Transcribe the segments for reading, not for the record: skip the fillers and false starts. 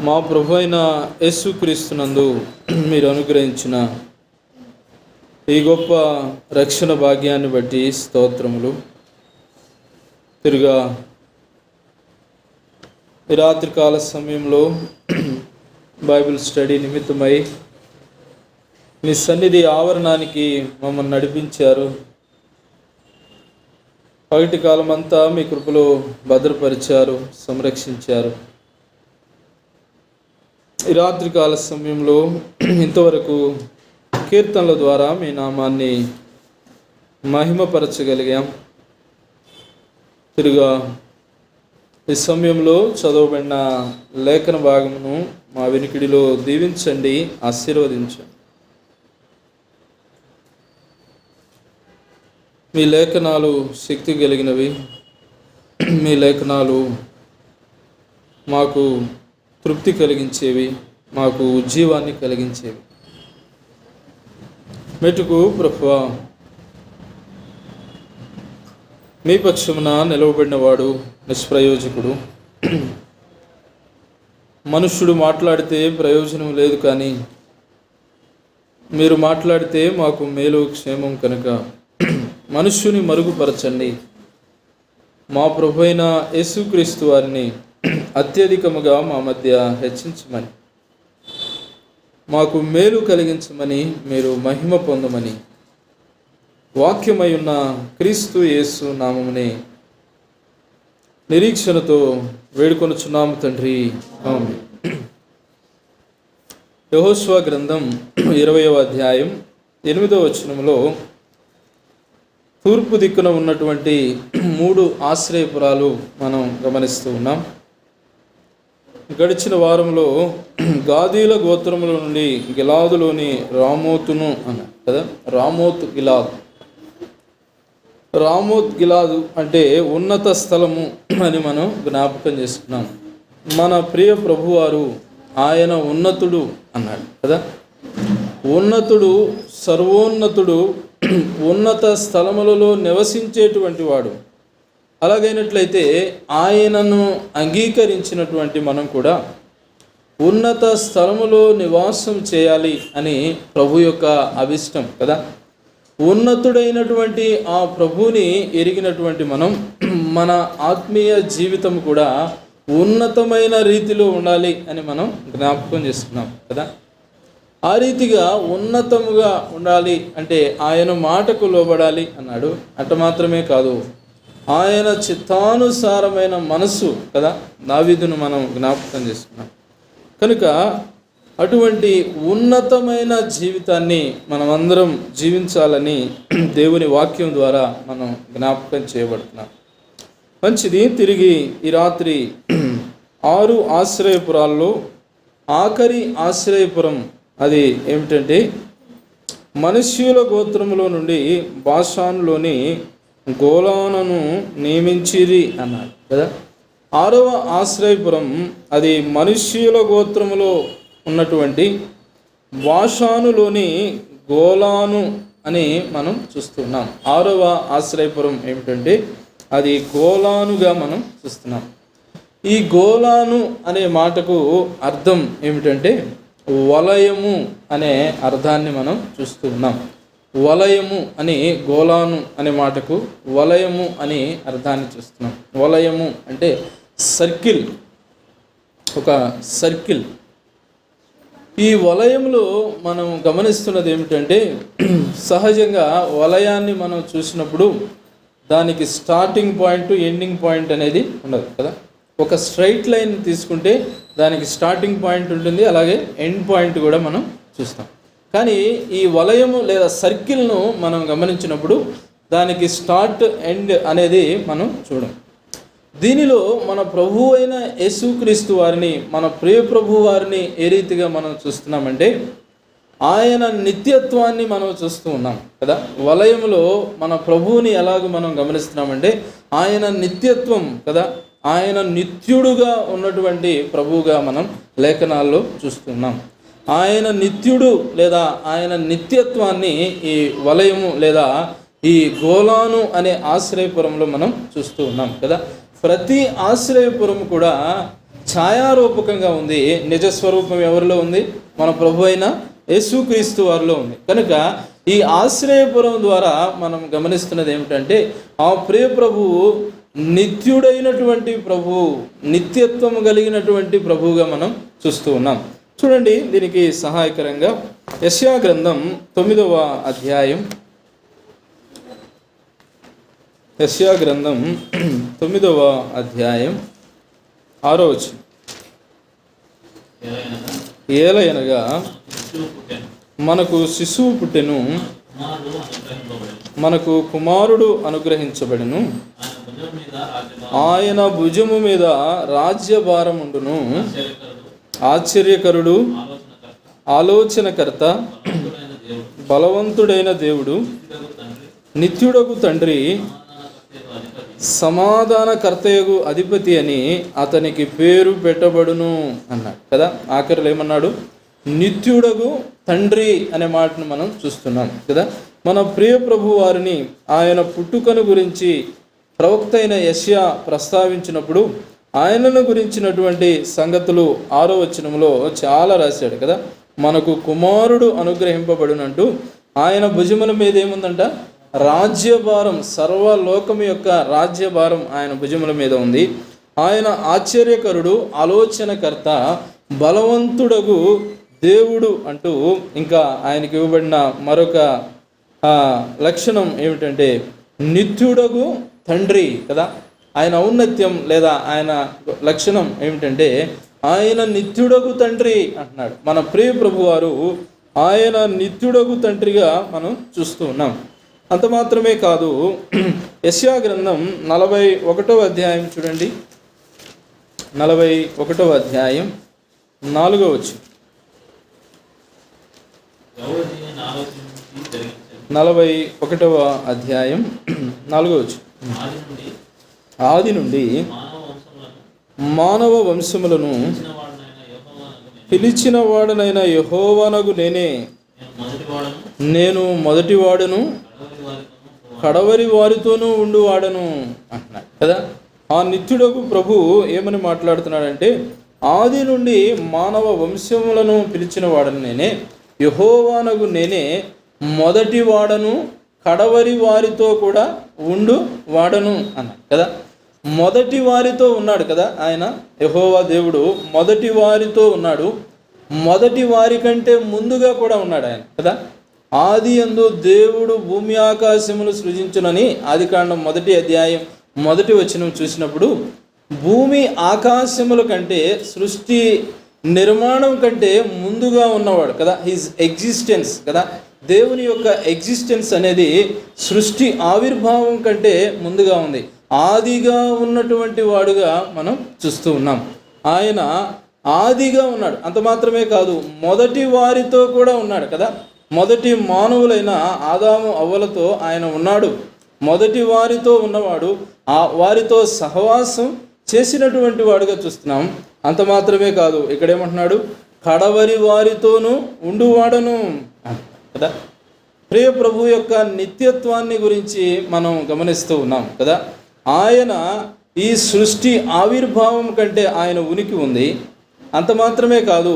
మా ప్రభు అయిన యేసుక్రీస్తునందు మీరు అనుగ్రహించిన ఈ గొప్ప రక్షణ భాగ్యాన్ని బట్టి స్తోత్రములు. తిరుగా ఈ రాత్రికాల సమయంలో బైబిల్ స్టడీ నిమిత్తమై మీ సన్నిధి ఆవరణానికి మమ్మల్ని నడిపించారు. పగటి కాలం అంతా మీ కృపలో భద్రపరిచారు, సంరక్షించారు. ఈ రాత్రికాల సమయంలో ఇంతవరకు కీర్తనల ద్వారా మీ నామాన్ని మహిమపరచగలిగాం. తిరుగా ఈ సమయంలో చదవబడిన లేఖన భాగమును మా వినికిడిలో దీవించండి, ఆశీర్వదించండి. మీ లేఖనాలు శక్తి కలిగినవి. మీ లేఖనాలు మాకు తృప్తి కలిగించేవి, మాకు ఉజ్జీవాన్ని కలిగించేవి. మెటుకు ప్రభువా, మీ పక్షమున నిలవబడినవాడు నిష్ప్రయోజకుడు. మనుష్యుడు మాట్లాడితే ప్రయోజనం లేదు, కానీ మీరు మాట్లాడితే మాకు మేలు క్షేమం కనుక మనుష్యుని మరుగుపరచండి. మా ప్రభు అయిన యేసుక్రీస్తు వారిని అత్యధికముగా మా మధ్య హెచ్చించమని, మాకు మేలు కలిగించమని, మీరు మహిమ పొందమని వాక్యమై ఉన్న క్రీస్తు యేసు నామమునే నిరీక్షణతో వేడుకొనుచున్నాము తండ్రి, ఆమేన్. యెహోషువ గ్రంథం 20వ అధ్యాయం 8వ వచనంలో తూర్పు దిక్కున ఉన్నటువంటి 3 ఆశ్రయపురాలు మనం గమనిస్తూ ఉన్నాం. గడిచిన వారంలో గాదీల గోత్రముల నుండి గిలాదులోని రామోతును అన్నారు కదా. రామోత్ గిలాదు అంటే ఉన్నత స్థలము అని మనం జ్ఞాపకం చేసుకున్నాం. మన ప్రియ ప్రభువారు ఆయన ఉన్నతుడు అన్నాడు కదా. ఉన్నతుడు, సర్వోన్నతుడు, ఉన్నత స్థలములలో నివసించేటువంటి వాడు. అలాగైనట్లయితే ఆయనను అంగీకరించినటువంటి మనం కూడా ఉన్నత స్థలములో నివాసం చేయాలి అని ప్రభు యొక్క అభిష్టం కదా. ఉన్నతుడైనటువంటి ఆ ప్రభువుని ఎరిగినటువంటి మనం మన ఆత్మీయ జీవితం కూడా ఉన్నతమైన రీతిలో ఉండాలి అని మనం జ్ఞాపకం చేసుకున్నాం కదా. ఆ రీతిగా ఉన్నతముగా ఉండాలి అంటే ఆయన మాటకు లోబడాలి అన్నాడు. అట్ట మాత్రమే కాదు, ఆయన చిత్తానుసారమైన మనసు కదా. దావీదును మనం జ్ఞాపకం చేసుకున్నాం కనుక అటువంటి ఉన్నతమైన జీవితాన్ని మనమందరం జీవించాలని దేవుని వాక్యం ద్వారా మనం జ్ఞాపకం చేయబడుతున్నాం. మంచిది. తిరిగి ఈ రాత్రి 6 ఆశ్రయపురాల్లో ఆఖరి ఆశ్రయపురం అది ఏమిటంటే మనుష్యుల గోత్రములో నుండి బాషానులోని గోలానును నియమించిరి అన్నాడు కదా. 6వ ఆశ్రయపురం అది మనుష్యుల గోత్రములో ఉన్నటువంటి బాషానులోని గోలాను అని మనం చూస్తున్నాం. 6వ ఆశ్రయపురం ఏమిటంటే అది గోలానుగా మనం చూస్తున్నాం. ఈ గోలాను అనే మాటకు అర్థం ఏమిటంటే వలయము అనే అర్థాన్ని మనం చూస్తూ ఉన్నాం. వలయము అని గోలాను అనే మాటకు వలయము అని అర్థాన్ని చూస్తున్నాం. వలయము అంటే సర్కిల్, ఒక సర్కిల్. ఈ వలయంలో మనం గమనిస్తున్నది ఏమిటంటే సహజంగా వలయాన్ని మనం చూసినప్పుడు దానికి స్టార్టింగ్ పాయింట్, ఎండింగ్ పాయింట్ అనేది ఉండదు కదా. ఒక స్ట్రైట్ లైన్ తీసుకుంటే దానికి స్టార్టింగ్ పాయింట్ ఉంటుంది, అలాగే ఎండ్ పాయింట్ కూడా మనం చూస్తాం. కానీ ఈ వలయము లేదా సర్కిల్ను మనం గమనించినప్పుడు దానికి స్టార్ట్, ఎండ్ అనేది మనం చూడం. దీనిలో మన ప్రభువు అయిన యేసుక్రీస్తు వారిని, మన ప్రియ ప్రభు వారిని ఏ రీతిగా మనం చూస్తున్నామంటే ఆయన నిత్యత్వాన్ని మనం చూస్తూ ఉన్నాం కదా. వలయంలో మన ప్రభువుని ఎలాగ మనం గమనిస్తున్నామంటే ఆయన నిత్యత్వం కదా. ఆయన నిత్యుడుగా ఉన్నటువంటి ప్రభువుగా మనం లేఖనాల్లో చూస్తున్నాం. ఆయన నిత్యుడు లేదా ఆయన నిత్యత్వాన్ని ఈ వలయము లేదా ఈ గోలాను అనే ఆశ్రయపురంలో మనం చూస్తూ ఉన్నాం కదా. ప్రతి ఆశ్రయపురం కూడా ఛాయారూపకంగా ఉంది. నిజస్వరూపం ఎవరిలో ఉంది? మన ప్రభు అయిన యేసుక్రీస్తు వారిలో ఉంది. కనుక ఈ ఆశ్రయపురం ద్వారా మనం గమనిస్తున్నది ఏమిటంటే, ఆ ప్రియ ప్రభువు నిత్యుడైనటువంటి ప్రభువు, నిత్యత్వం కలిగినటువంటి ప్రభువుగా మనం చూస్తూ ఉన్నాం. చూడండి, దీనికి సహాయకరంగా యెషయా గ్రంథం 9వ అధ్యాయం, యెషయా గ్రంథం 9వ అధ్యాయం 6వ వచనం. ఏలయనగా మనకు శిశువు పుట్టెను, మనకు కుమారుడు అనుగ్రహించబడెను, ఆయన భుజము మీద రాజ్యభారం ఉండును. ఆశ్చర్యకరుడు, ఆలోచనకర్త, బలవంతుడైన దేవుడు, నిత్యుడగు తండ్రి, సమాధానకర్తయగు అధిపతి అని అతనికి పేరు పెట్టబడును అన్నాడు కదా. ఆఖరిలో ఏమన్నాడు? నిత్యుడగు తండ్రి అనే మాటను మనం చూస్తున్నాం కదా. మన ప్రియ ప్రభు వారిని, ఆయన పుట్టుకను గురించి ప్రవక్త అయిన యెషయా ప్రస్తావించినప్పుడు ఆయనను గురించినటువంటి సంగతులు 6వ వచనంలో చాలా రాశాడు కదా. మనకు కుమారుడు అనుగ్రహింపబడునంటూ ఆయన భుజముల మీద ఏముందంట? రాజ్యభారం, సర్వలోకం యొక్క రాజ్యభారం ఆయన భుజముల మీద ఉంది. ఆయన ఆశ్చర్యకరుడు, ఆలోచనకర్త, బలవంతుడగు దేవుడు అంటూ ఇంకా ఆయనకి ఇవ్వబడిన మరొక లక్షణం ఏమిటంటే నిత్యుడగు తండ్రి కదా. ఆయన ఔన్నత్యం లేదా ఆయన లక్షణం ఏమిటంటే ఆయన నిత్యుడగు తండ్రి అంటున్నాడు. మన ప్రియ ప్రభువారు ఆయన నిత్యుడగు తండ్రిగా మనం చూస్తూ ఉన్నాం. అంత మాత్రమే కాదు, యెషయా గ్రంథం 41వ అధ్యాయం చూడండి, 41వ అధ్యాయం 4వ వచనం. 41వ అధ్యాయం 4వ వచనం. ఆది నుండి మానవ వంశములను పిలిచిన వాడనైన యెహోవానగు నేనే, నేను మొదటివాడును కడవరి వారితోనూ ఉండువాడను అంటున్నాడు కదా. ఆ నిత్యుడకు ప్రభు ఏమని మాట్లాడుతున్నాడంటే, ఆది నుండి మానవ వంశములను పిలిచిన వాడను నేనే, యెహోవానగు నేనే మొదటి వాడను కడవరి వారితో కూడా ఉండు వాడను అన్నాడు కదా. మొదటి వారితో ఉన్నాడు కదా ఆయన. యెహోవా దేవుడు మొదటి వారితో ఉన్నాడు, మొదటి వారి కంటే ముందుగా కూడా ఉన్నాడు ఆయన కదా. ఆది యందు దేవుడు భూమి ఆకాశములు సృజించునని ఆదికాండం 1వ అధ్యాయం 1వ వచనం చూసినప్పుడు, భూమి ఆకాశముల కంటే, సృష్టి నిర్మాణం కంటే ముందుగా ఉన్నవాడు కదా. హిజ్ ఎగ్జిస్టెన్స్ కదా. దేవుని యొక్క ఎగ్జిస్టెన్స్ అనేది సృష్టి ఆవిర్భావం కంటే ముందుగా ఉంది. ఆదిగా ఉన్నటువంటి వాడుగా మనం చూస్తూ ఉన్నాం. ఆయన ఆదిగా ఉన్నాడు. అంత మాత్రమే కాదు, మొదటి వారితో కూడా ఉన్నాడు కదా. మొదటి మానవులైన ఆదాము అవ్వలతో ఆయన ఉన్నాడు. మొదటి వారితో ఉన్నవాడు, ఆ వారితో సహవాసం చేసినటువంటి వాడుగా చూస్తున్నాం. అంత మాత్రమే కాదు, ఇక్కడేమంటున్నాడు? కడవరి వారితోనూ ఉండువాడను కదా. ప్రియ ప్రభు యొక్క నిత్యత్వాన్ని గురించి మనం గమనిస్తూ ఉన్నాం కదా. ఆయన ఈ సృష్టి ఆవిర్భావం కంటే ఆయన ఉనికి ఉంది. అంత మాత్రమే కాదు,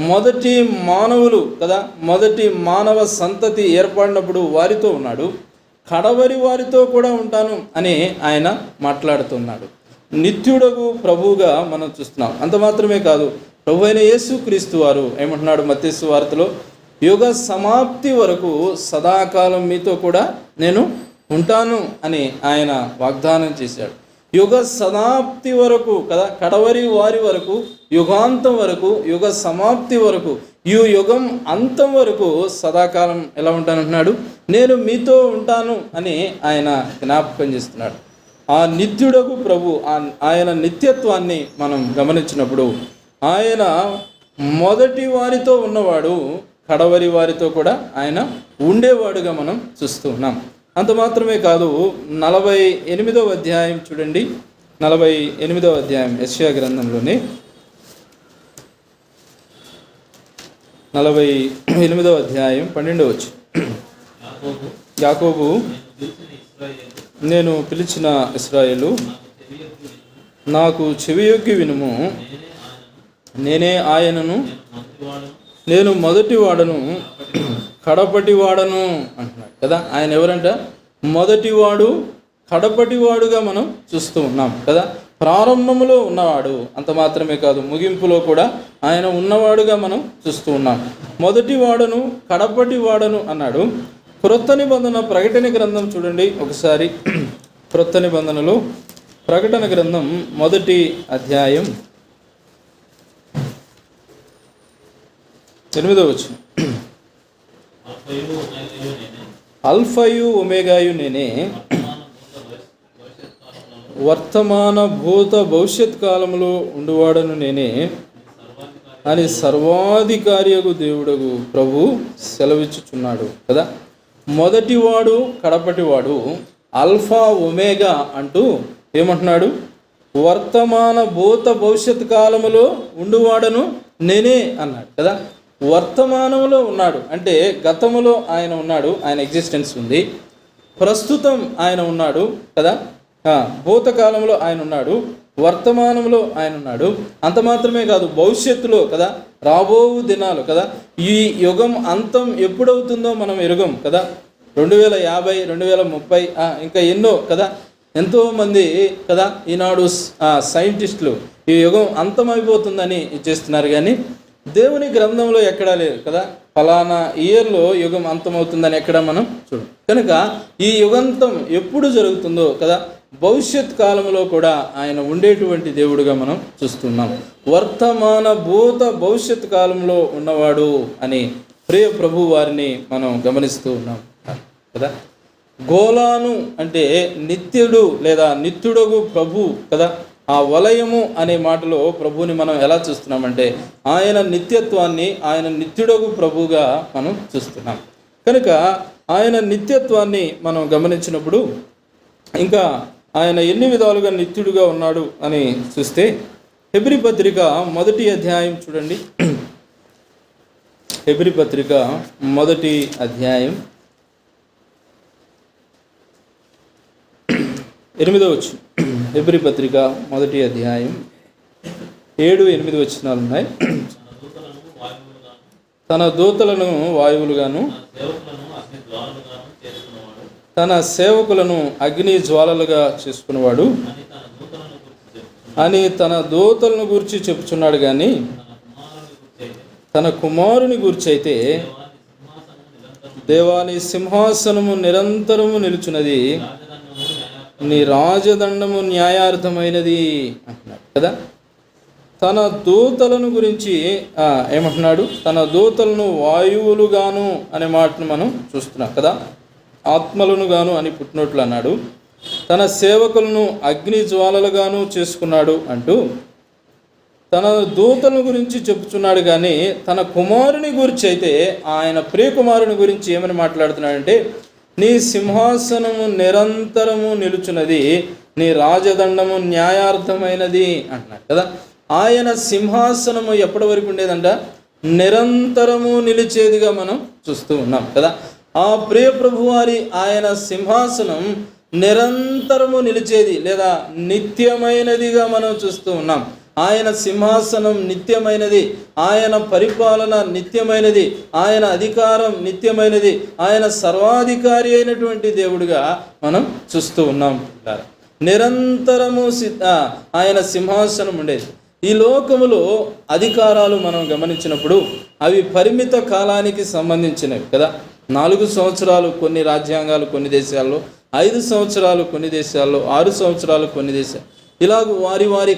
మొదటి మానవులు కదా, మొదటి మానవ సంతతి ఏర్పడినప్పుడు వారితో ఉన్నాడు, కడవరి వారితో కూడా ఉంటాను అని ఆయన మాట్లాడుతున్నాడు. నిత్యుడగు ప్రభువుగా మనం చూస్తున్నాం. అంత మాత్రమే కాదు, ప్రభు అయిన యేసుక్రీస్తు వారు ఏమంటున్నాడు మత్తయి సువార్తలో? యుగ సమాప్తి వరకు సదాకాలం మీతో కూడా నేను ఉంటాను అని ఆయన వాగ్దానం చేశాడు. యుగ సమాప్తి వరకు కదా, కడవరి వారి వరకు, యుగాంతం వరకు, యుగ సమాప్తి వరకు, ఈ యుగం అంతం వరకు సదాకాలం ఎలా ఉంటానంటున్నాడు? నేను మీతో ఉంటాను అని ఆయన జ్ఞాపకం చేస్తున్నాడు. ఆ నిత్యుడకు ప్రభు ఆయన నిత్యత్వాన్ని మనం గమనించినప్పుడు ఆయన మొదటి వారితో ఉన్నవాడు, కడవరి వారితో కూడా ఆయన ఉండేవాడుగా మనం చూస్తూ ఉన్నాం. అంత మాత్రమే కాదు, 48వ అధ్యాయం చూడండి, 48వ అధ్యాయం యెషయా గ్రంథంలోని 48వ అధ్యాయం 12వ వచనం. యాకోబు, నేను పిలిచిన ఇశ్రాయేలు నాకు చెవియొగ్గి వినుము. నేనే ఆయనను, నేను మొదటి వాడను, కడపటి వాడను అంటున్నాడు కదా. ఆయన ఎవరంట? మొదటివాడు, కడపటివాడుగా మనం చూస్తూ ఉన్నాం కదా. ప్రారంభంలో ఉన్నవాడు, అంత మాత్రమే కాదు ముగింపులో కూడా ఆయన ఉన్నవాడుగా మనం చూస్తూ ఉన్నాం. మొదటి వాడను, కడపటి వాడను అన్నాడు. క్రొత్త నిబంధన ప్రకటన గ్రంథం చూడండి ఒకసారి. క్రొత్త నిబంధనలు ప్రకటన గ్రంథం 1వ అధ్యాయం 8వ వచనం. అల్ఫయు ఒమేగాయు నేనే, వర్తమాన భూత భవిష్యత్ కాలంలో ఉండువాడను నేనే అని సర్వాధికారియగు దేవుడగు ప్రభు సెలవిచ్చుచున్నాడు కదా. మొదటివాడు, కడపటివాడు, అల్ఫా ఒమేగా అంటూ ఏమంటున్నాడు? వర్తమాన భూత భవిష్యత్ కాలములో ఉండువాడను నేనే అన్నాడు కదా. వర్తమానంలో ఉన్నాడు అంటే గతములో ఆయన ఉన్నాడు, ఆయన ఎగ్జిస్టెన్స్ ఉంది. ప్రస్తుతం ఆయన ఉన్నాడు కదా. భూతకాలంలో ఆయన ఉన్నాడు, వర్తమానంలో ఆయన ఉన్నాడు. అంత మాత్రమే కాదు, భవిష్యత్తులో కదా, రాబో దినాలు కదా. ఈ యుగం అంతం ఎప్పుడవుతుందో మనం ఎరుగం కదా. 2050, 2030 ఇంకా ఎన్నో కదా. ఎంతోమంది కదా ఈనాడు సైంటిస్టులు ఈ యుగం అంతమైపోతుందని చేస్తున్నారు, కానీ దేవుని గ్రంథంలో ఎక్కడా లేదు కదా. ఫలానా ఇయర్లో యుగం అంతమవుతుందని ఎక్కడ మనం చూడం. కనుక ఈ యుగంతం ఎప్పుడు జరుగుతుందో కదా, భవిష్యత్ కాలంలో కూడా ఆయన ఉండేటువంటి దేవుడుగా మనం చూస్తున్నాం. వర్తమాన భూత భవిష్యత్ కాలంలో ఉన్నవాడు అని ప్రియ ప్రభు వారిని మనం గమనిస్తూ ఉన్నాం కదా. గోలాను అంటే నిత్యుడు లేదా నిత్యుడగు ప్రభు కదా. ఆ వలయము అనే మాటలో ప్రభువుని మనం ఎలా చూస్తున్నామంటే ఆయన నిత్యత్వాన్ని, ఆయన నిత్యుడగు ప్రభువుగా మనం చూస్తున్నాం. కనుక ఆయన నిత్యత్వాన్ని మనం గమనించినప్పుడు ఇంకా ఆయన ఎన్ని విధాలుగా నిత్యుడుగా ఉన్నాడు అని చూస్తే హెబ్రీ పత్రిక 1వ అధ్యాయం చూడండి. హెబ్రీ పత్రిక 1వ అధ్యాయం 8వ వచనం. హెబ్రీ పత్రిక 1వ అధ్యాయం 7, 8 వచనాలు ఉన్నాయి. తన దూతలను వాయువులుగాను, తన సేవకులను అగ్ని జ్వాలలుగా చేసుకునేవాడు అని తన దూతలను గురించి చెప్పుచున్నాడు. కానీ తన కుమారుని గురించి అయితే దేవాని సింహాసనము నిరంతరము నిలుచున్నది, నీ రాజదండము న్యాయార్థమైనది అంటున్నాడు కదా. తన దూతలను గురించి ఏమంటున్నాడు? తన దూతలను వాయువులుగాను అనే మాటను మనం చూస్తున్నాం కదా. ఆత్మలను గాను అని పుట్టినట్లు అన్నాడు. తన సేవకులను అగ్ని జ్వాలలుగాను చేసుకున్నాడు అంటూ తన దూతల గురించి చెప్పుచున్నాడు. కానీ తన కుమారుని గురించి అయితే, ఆయన ప్రియకుమారుని గురించి ఏమని మాట్లాడుతున్నాడంటే, నీ సింహాసనము నిరంతరము నిలుచున్నది, నీ రాజదండము న్యాయార్థమైనది అంటున్నాడు కదా. ఆయన సింహాసనము ఎప్పటి వరకు ఉండేదంట? నిరంతరము నిలిచేదిగా మనం చూస్తూ ఉన్నాం కదా. ఆ ప్రియ ప్రభువారి ఆయన సింహాసనం నిరంతరము నిలిచేది లేదా నిత్యమైనదిగా మనం చూస్తూ ఉన్నాం. ఆయన సింహాసనం నిత్యమైనది, ఆయన పరిపాలన నిత్యమైనది, ఆయన అధికారం నిత్యమైనది, ఆయన సర్వాధికారి అయినటువంటి దేవుడిగా మనం చూస్తూ ఉన్నాం. నిరంతరము ఆయన సింహాసనం ఉండేది. ఈ లోకములో అధికారాలు మనం గమనించినప్పుడు అవి పరిమిత కాలానికి సంబంధించినవి కదా. 4 సంవత్సరాలు కొన్ని రాజ్యాంగాలు కొన్ని దేశాల్లో, 5 సంవత్సరాలు కొన్ని దేశాల్లో, 6 సంవత్సరాలు కొన్ని దేశాలు, ఇలాగ వారి వారి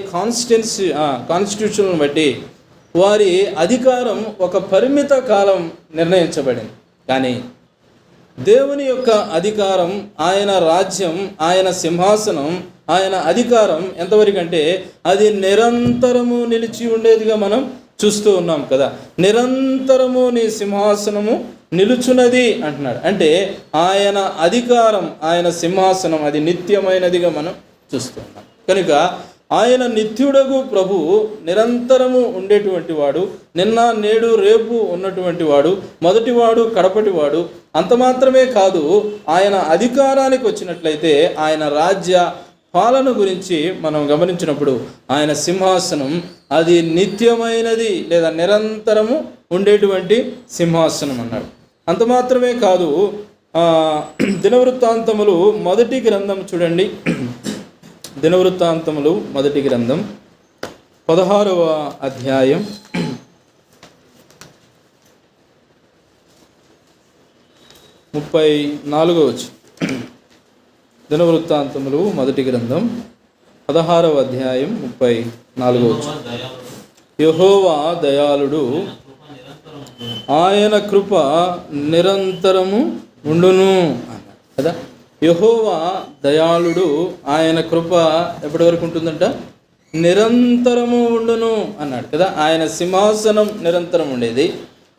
కాన్స్టిట్యూషన్ బట్టి వారి అధికారం ఒక పరిమిత కాలం నిర్ణయించబడింది. కానీ దేవుని యొక్క అధికారం, ఆయన రాజ్యం, ఆయన సింహాసనం, ఆయన అధికారం ఎంతవరకు అంటే అది నిరంతరము నిలిచి ఉండేదిగా మనం చూస్తూ ఉన్నాం కదా. నిరంతరము నీ సింహాసనము నిలుచున్నది అంటున్నాడు. అంటే ఆయన అధికారం, ఆయన సింహాసనం అది నిత్యమైనదిగా మనం చూస్తూ ఉన్నాం. కనుక ఆయన నిత్యుడగు ప్రభు నిరంతరము ఉండేటువంటి వాడు, నిన్న నేడు రేపు ఉన్నటువంటి వాడు, మొదటివాడు కడపటివాడు. అంత మాత్రమే కాదు, ఆయన అధికారానికి వచ్చినట్లయితే ఆయన రాజ్య పాలన గురించి మనం గమనించినప్పుడు ఆయన సింహాసనం అది నిత్యమైనది లేదా నిరంతరము ఉండేటువంటి సింహాసనం అన్నాడు. అంత మాత్రమే కాదు, దినవృత్తాంతములు మొదటి గ్రంథం చూడండి. దినవృత్తాంతములు మొదటి గ్రంథం 16వ అధ్యాయం 34వ వచనం. దినవృత్తాంతములు మొదటి గ్రంథం 16వ అధ్యాయం 34వ వచనం. యెహోవా దయాళుడు, ఆయన కృప నిరంతరము ఉండును అన్నాడు కదా. యెహోవా దయాళుడు, ఆయన కృప ఎప్పటి వరకు ఉంటుందంట? నిరంతరము ఉండును అన్నాడు కదా. ఆయన సింహాసనం నిరంతరం ఉండేది,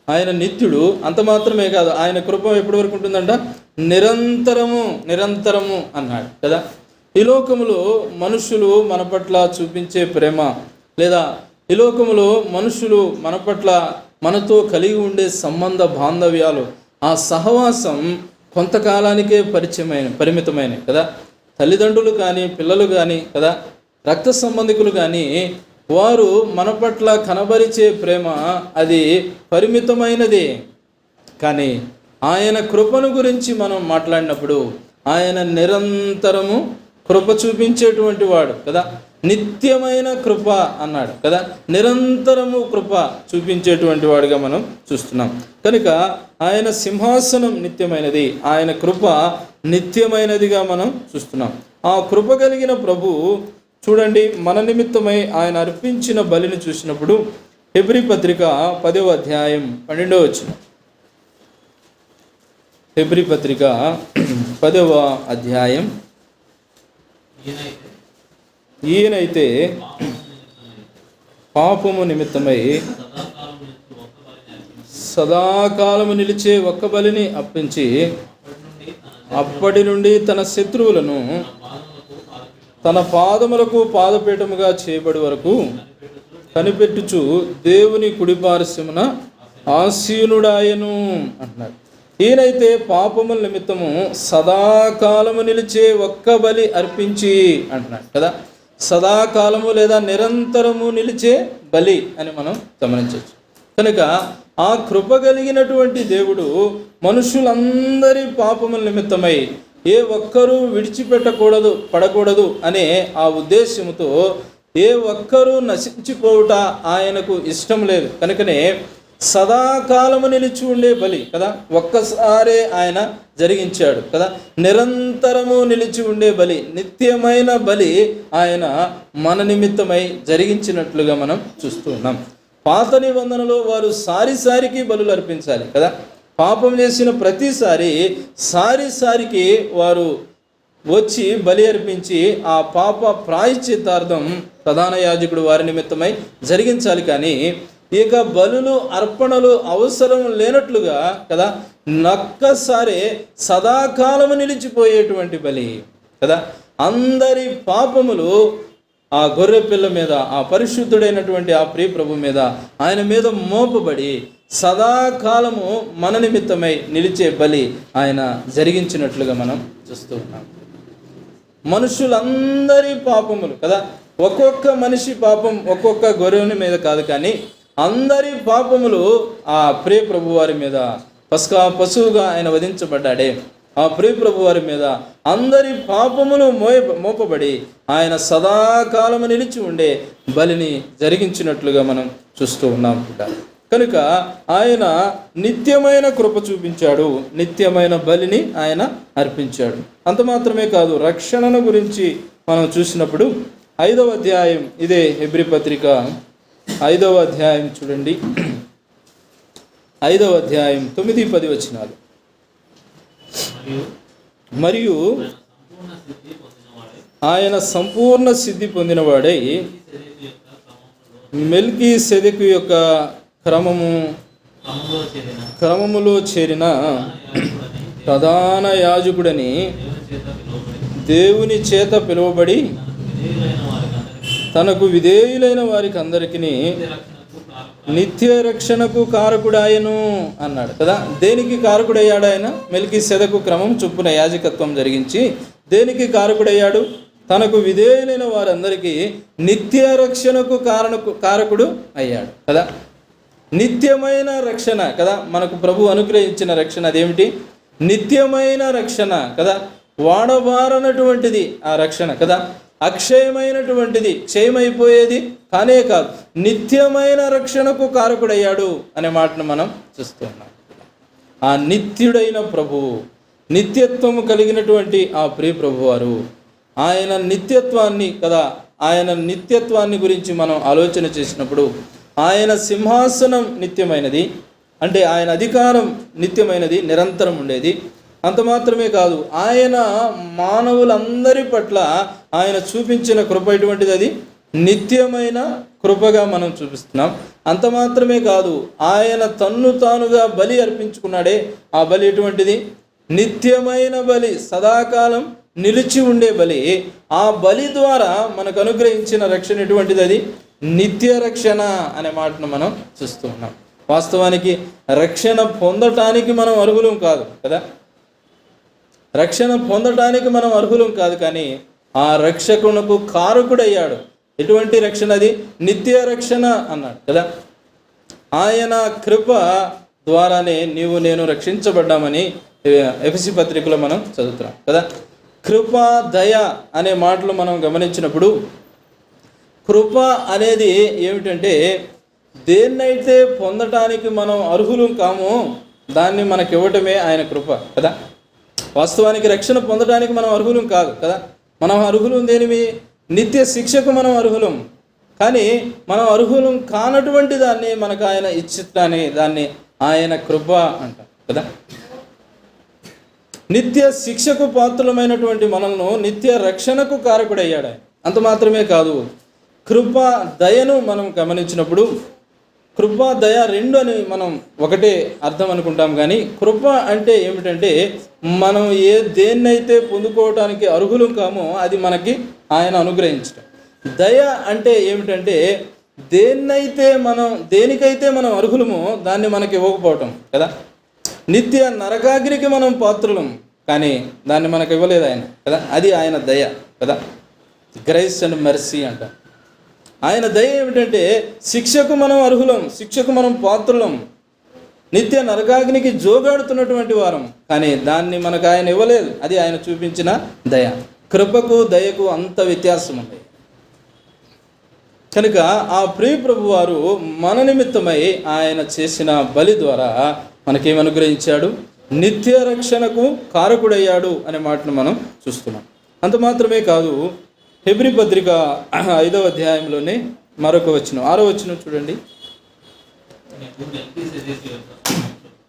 ఆయన నిత్యుడు. అంత మాత్రమే కాదు, ఆయన కృప ఎప్పటి వరకు ఉంటుందంట? నిరంతరము అన్నాడు కదా. ఈ లోకములో మనుషులు మన పట్ల చూపించే ప్రేమ, లేదా ఈ లోకములో మనుషులు మన పట్ల మనతో కలిగి ఉండే సంబంధ బాంధవ్యాలు, ఆ సహవాసం కొంతకాలానికే పరిమితమైన కదా. తల్లిదండ్రులు కానీ, పిల్లలు కానీ కదా, రక్త సంబంధికులు కానీ, వారు మన పట్ల కనబరిచే ప్రేమ అది పరిమితమైనది. కానీ ఆయన కృపను గురించి మనం మాట్లాడినప్పుడు ఆయన నిరంతరము కృప చూపించేటువంటి వాడు కదా. నిత్యమైన కృప అన్నాడు కదా. నిరంతరము కృప చూపించేటువంటి వాడుగా మనం చూస్తున్నాం. కనుక ఆయన సింహాసనం నిత్యమైనది, ఆయన కృప నిత్యమైనదిగా మనం చూస్తున్నాం. ఆ కృప కలిగిన ప్రభు చూడండి, మన నిమిత్తమై ఆయన అర్పించిన బలిని చూసినప్పుడు హెబ్రీ పత్రిక 10వ అధ్యాయం 12వ వచనం. హెబ్రీ పత్రిక 10వ అధ్యాయం. ఈయనైతే పాపము నిమిత్తమై సదాకాలము నిలిచే ఒక్క బలిని అర్పించి అప్పటి నుండి తన శత్రువులను తన పాదములకు పాదపీఠముగా చేయబడి వరకు కనిపెట్టుచు దేవుని కుడిపార్శ్వమున ఆసీనుడాయను అంటున్నాడు. ఈయనైతే పాపముల నిమిత్తము సదాకాలము నిలిచే ఒక్క బలి అర్పించి అంటున్నాడు కదా. సదాకాలము లేదా నిరంతరము నిలిచే బలి అని మనం గమనించవచ్చు. కనుక ఆ కృప కలిగినటువంటి దేవుడు మనుషులందరి పాపముల నిమిత్తమై ఏ ఒక్కరూ పడకూడదు అనే ఆ ఉద్దేశంతో ఏ ఒక్కరూ నశించిపోవుట ఆయనకు ఇష్టం లేదు. కనుకనే సదాకాలము నిలిచి ఉండే బలి కదా, ఒక్కసారే ఆయన జరిగించాడు కదా. నిరంతరము నిలిచి ఉండే బలి, నిత్యమైన బలి ఆయన మన నిమిత్తమై జరిగించినట్లుగా మనం చూస్తూ ఉన్నాం. పాత నిబంధనలో వారు సారికి బలులు అర్పించాలి కదా. పాపం చేసిన ప్రతిసారి సారికి వారు వచ్చి బలి అర్పించి ఆ పాప ప్రాయశ్చిత్తార్థం ప్రధాన యాజకుడు వారి నిమిత్తమై జరిగించాలి. కానీ ఇక బలులు అర్పణలు అవసరం లేనట్లుగా కదా, ఒక్కసారి సదాకాలము నిలిచిపోయేటువంటి బలి కదా. అందరి పాపములు ఆ గొర్రె పిల్ల మీద, ఆ పరిశుద్ధుడైనటువంటి ఆ ప్రియ ప్రభు మీద, ఆయన మీద మోపబడి సదాకాలము మన నిమిత్తమై నిలిచే బలి ఆయన జరిగించినట్లుగా మనం చూస్తూ ఉన్నాం. మనుషులందరి పాపములు కదా, ఒక్కొక్క మనిషి పాపం ఒక్కొక్క గొర్రెని మీద కాదు, కానీ అందరి పాపములు ఆ ప్రియ ప్రభు వారి మీద, పశువుగా ఆయన వధించబడ్డాడే ఆ ప్రియ ప్రభు వారి మీద అందరి పాపములు మోపబడి ఆయన సదాకాలము నిలిచి ఉండే బలిని జరిగించినట్లుగా మనం చూస్తూ ఉన్నాం. కనుక ఆయన నిత్యమైన కృప చూపించాడు, నిత్యమైన బలిని ఆయన అర్పించాడు. అంత మాత్రమే కాదు, రక్షణను గురించి మనం చూసినప్పుడు 5వ అధ్యాయం, ఇదే హెబ్రీ పత్రిక 5వ అధ్యాయం చూడండి. 5వ అధ్యాయం 9-10 వచనాలు. మరియు ఆయన సంపూర్ణ సిద్ధి పొందినవాడై మెల్కీసెదెకు యొక్క క్రమములో చేరిన ప్రధాన యాజకుడని దేవుని చేత పిలువబడి తనకు విధేయులైన వారికి అందరికీ నిత్య రక్షణకు కారకుడాయను అన్నాడు కదా. దేనికి కారకుడయ్యాడు ఆయన? మెల్కీసెదెకు క్రమం చొప్పున యాజకత్వం జరిగించి దేనికి కారకుడయ్యాడు? తనకు విధేయులైన వారందరికీ నిత్య రక్షణకు కారకుడు అయ్యాడు కదా. నిత్యమైన రక్షణ కదా, మనకు ప్రభు అనుగ్రహించిన రక్షణ అదేమిటి? నిత్యమైన రక్షణ కదా, వాడబారనటువంటిది ఆ రక్షణ కదా, అక్షయమైనటువంటిది, క్షయమైపోయేది కానే కాదు, నిత్యమైన రక్షణకు కారకుడయ్యాడు అనే మాటను మనం చూస్తున్నాం. ఆ నిత్యుడైన ప్రభువు, నిత్యత్వము కలిగినటువంటి ఆ ప్రియ ప్రభువారు, ఆయన నిత్యత్వాన్ని కదా, ఆయన నిత్యత్వాన్ని గురించి మనం ఆలోచన చేసినప్పుడు ఆయన సింహాసనం నిత్యమైనది, అంటే ఆయన అధికారం నిత్యమైనది, నిరంతరం ఉండేది. అంత మాత్రమే కాదు, ఆయన మానవులందరి పట్ల ఆయన చూపించిన కృప ఎటువంటిది? అది నిత్యమైన కృపగా మనం చూపిస్తున్నాం. అంత మాత్రమే కాదు, ఆయన తన్ను తానుగా బలి అర్పించుకున్నాడే, ఆ బలి ఎటువంటిది? నిత్యమైన బలి, సదాకాలం నిలిచి ఉండే బలి. ఆ బలి ద్వారా మనకు అనుగ్రహించిన రక్షణ ఎటువంటిది? అది నిత్య రక్షణ అనే మాటను మనం చూస్తూ ఉన్నాం. వాస్తవానికి రక్షణ పొందటానికి మనం అర్హులం కాదు కదా, రక్షణ పొందటానికి మనం అర్హులం కాదు, కానీ ఆ రక్షకునకు కారకుడయ్యాడు. ఎటువంటి రక్షణ? అది నిత్య రక్షణ అన్నాడు కదా. ఆయన కృప ద్వారానే నీవు నేను రక్షించబడ్డామని ఎఫెసీ పత్రికలో మనం చదువుతున్నాం కదా. కృప, దయ అనే మాటలు మనం గమనించినప్పుడు, కృప అనేది ఏమిటంటే దేన్నైతే పొందటానికి మనం అర్హులం కామో దాన్ని మనకి ఇవ్వటమే ఆయన కృప కదా. వాస్తవానికి రక్షణ పొందడానికి మనం అర్హులం కాదు కదా. మనం అర్హులం దేనివి? నిత్య శిక్షకు మనం అర్హులం. కానీ మనం అర్హులం కానటువంటి దాన్ని మనకు ఆయన ఇచ్చిస్తానే, దాన్ని ఆయన కృప అంటాం కదా. నిత్య శిక్షకు పాత్రలమైనటువంటి మనల్ని నిత్య రక్షణకు కారకుడయ్యాడు ఆయన. అంత మాత్రమే కాదు, కృప దయను మనం గమనించినప్పుడు, కృప దయ రెండు అని మనం ఒకటే అర్థం అనుకుంటాం, కానీ కృప అంటే ఏమిటంటే మనం దేన్నైతే పొందుకోవటానికి అర్హులం కామో అది మనకి ఆయన అనుగ్రహించడం. దయ అంటే ఏమిటంటే దేనికైతే మనం అర్హులమో దాన్ని మనకి ఇవ్వకపోవటం కదా. నిత్య నరకాగ్నికి మనం పాత్రులం, కానీ దాన్ని మనకు ఇవ్వలేదు ఆయన కదా. అది ఆయన దయ కదా, గ్రేస్ అండ్ మెర్సీ అంట. ఆయన దయ ఏమిటంటే శిక్షకు మనం అర్హులం, శిక్షకు మనం పాత్రులం, నిత్య నరకాగ్నికి జోగాడుతున్నటువంటి వారం, కానీ దాన్ని మనకు ఆయన ఇవ్వలేదు. అది ఆయన చూపించిన దయ. కృపకు దయకు అంత వ్యత్యాసం ఉంది. కనుక ఆ ప్రియ ప్రభు వారు మన నిమిత్తమై ఆయన చేసిన బలి ద్వారా మనకేమనుగ్రహించాడు? నిత్య రక్షణకు కారకుడయ్యాడు అనే మాటను మనం చూస్తున్నాం. అంత మాత్రమే కాదు, హెబ్రీ పత్రిక 5వ అధ్యాయంలోనే మరొక వచనం, 6వ వచనం చూడండి.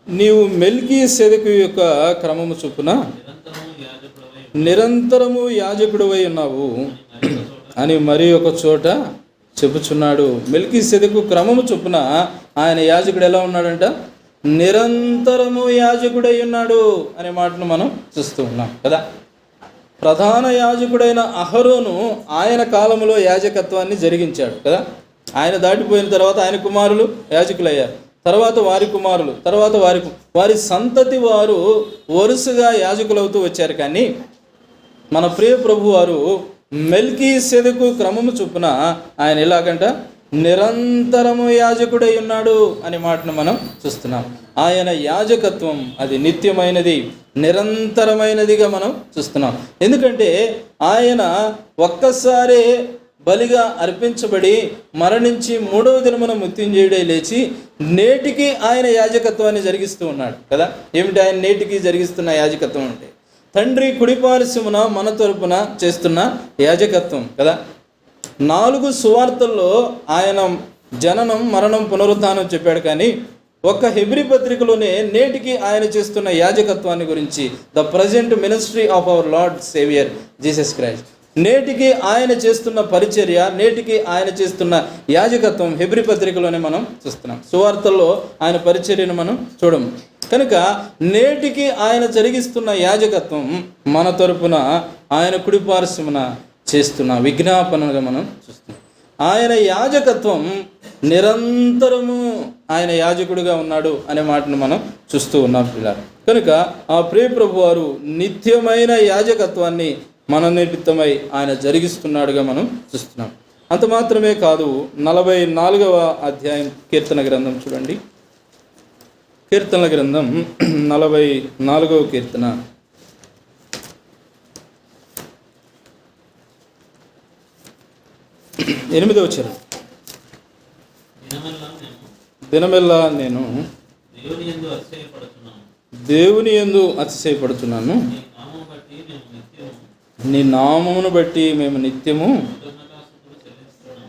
నీవు మెల్కీసెదెకు యొక్క క్రమము చొప్పున నిరంతరము యాజకుడివై ఉన్నావు అని మరి ఒక చోట చెప్పుచున్నాడు. మెల్కీసెదెకు క్రమము చొప్పున ఆయన యాజకుడు ఎలా ఉన్నాడంట? నిరంతరము యాజకుడై ఉన్నాడు అనే మాటను మనం చూస్తూ ఉన్నాం కదా. ప్రధాన యాజకుడైన అహరోను ఆయన కాలంలో యాజకత్వాన్ని జరిగించాడు కదా. ఆయన దాటిపోయిన తర్వాత ఆయన కుమారులు యాజకులయ్యారు, తర్వాత వారి కుమారులు, తర్వాత వారి సంతతి వారు వరుసగా యాజకులవుతూ వచ్చారు. కానీ మన ప్రియ ప్రభు వారు మెల్కీసెదెకు క్రమము చొప్పున ఆయన ఎలాగంట నిరంతరము యాజకుడై ఉన్నాడు అనే మాటను మనం చూస్తున్నాం. ఆయన యాజకత్వం అది నిత్యమైనది, నిరంతరమైనదిగా మనం చూస్తున్నాం. ఎందుకంటే ఆయన ఒక్కసారే బలిగా అర్పించబడి మరణించి 3వ దినమున మృత్యుంజయుడై లేచి నేటికి ఆయన యాజకత్వాన్ని జరిగిస్తూ ఉన్నాడు కదా. ఏమిటి ఆయన నేటికి జరిగిస్తున్న యాజకత్వం అంటే? తండ్రి కుడిపార్శ్వమున మన తరపున చేస్తున్న యాజకత్వం కదా. 4 సువార్తల్లో ఆయన జననం, మరణం, పునరుద్ధానం చెప్పాడు, కానీ ఒక్క హెబ్రీ పత్రికలోనే నేటికి ఆయన చేస్తున్న యాజకత్వాన్ని గురించి, the present ministry of our Lord saviour Jesus Christ, నేటికి ఆయన చేస్తున్న పరిచర్య, నేటికి ఆయన చేస్తున్న యాజకత్వం హెబ్రీ పత్రికలోనే మనం చూస్తున్నాం. సువార్తల్లో ఆయన పరిచర్యను మనం చూడము. కనుక నేటికి ఆయన జరిగిస్తున్న యాజకత్వం మన తరపున ఆయన కుడిపార్శ్వమున చేస్తున్న విజ్ఞాపనగా మనం చూస్తున్నాం. ఆయన యాజకత్వం నిరంతరము ఆయన యాజకుడిగా ఉన్నాడు అనే మాటను మనం చూస్తూ ఉన్నాం పిల్లలు. కనుక ఆ ప్రియ ప్రభు వారు నిత్యమైన యాజకత్వాన్ని మన నిమిత్తమై ఆయన జరిగిస్తున్నాడుగా మనం చూస్తున్నాం. అంత మాత్రమే కాదు, 44వ అధ్యాయం కీర్తన గ్రంథం చూడండి. కీర్తనల గ్రంథం 44వ కీర్తన 8వ చరణం. దినమెల్లా నేను దేవుని యందు అతిశయపడుతున్నాను, నీ నామమును బట్టి మేము నిత్యము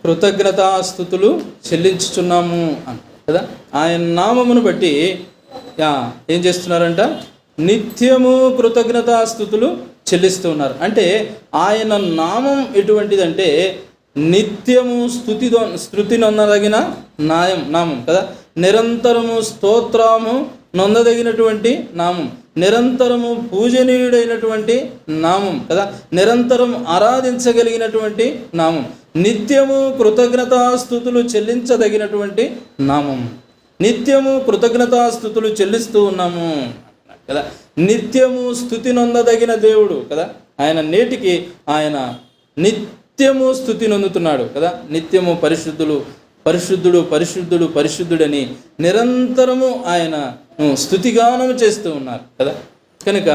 కృతజ్ఞతాస్తుతులు చెల్లించుచున్నాము అంట కదా. ఆయన నామమును బట్టి ఏం చేస్తున్నారంట? నిత్యము కృతజ్ఞతాస్తుతులు చెల్లిస్తూ ఉన్నారు. అంటే ఆయన నామం ఎటువంటిదంటే నిత్యము స్తుతి నొందదగిన నామం కదా. నిరంతరము స్తోత్రము నొందదగినటువంటి నామం, నిరంతరము పూజనీయుడైనటువంటి నామం కదా, నిరంతరం ఆరాధించగలిగినటువంటి నామం, నిత్యము కృతజ్ఞతాస్తుతులు చెల్లించదగినటువంటి నామం. నిత్యము కృతజ్ఞతాస్తుతులు చెల్లిస్తూ ఉన్నాము కదా. నిత్యము స్తుతి నొందదగిన దేవుడు కదా. ఆయన నేటికి ఆయన నిత్యము స్తుతి నొందుతున్నాడు కదా. నిత్యము పరిశుద్ధుడు పరిశుద్ధుడు పరిశుద్ధుడు పరిశుద్ధుడని నిరంతరము ఆయన స్తుతిగానం చేస్తూ ఉన్నారు కదా. కనుక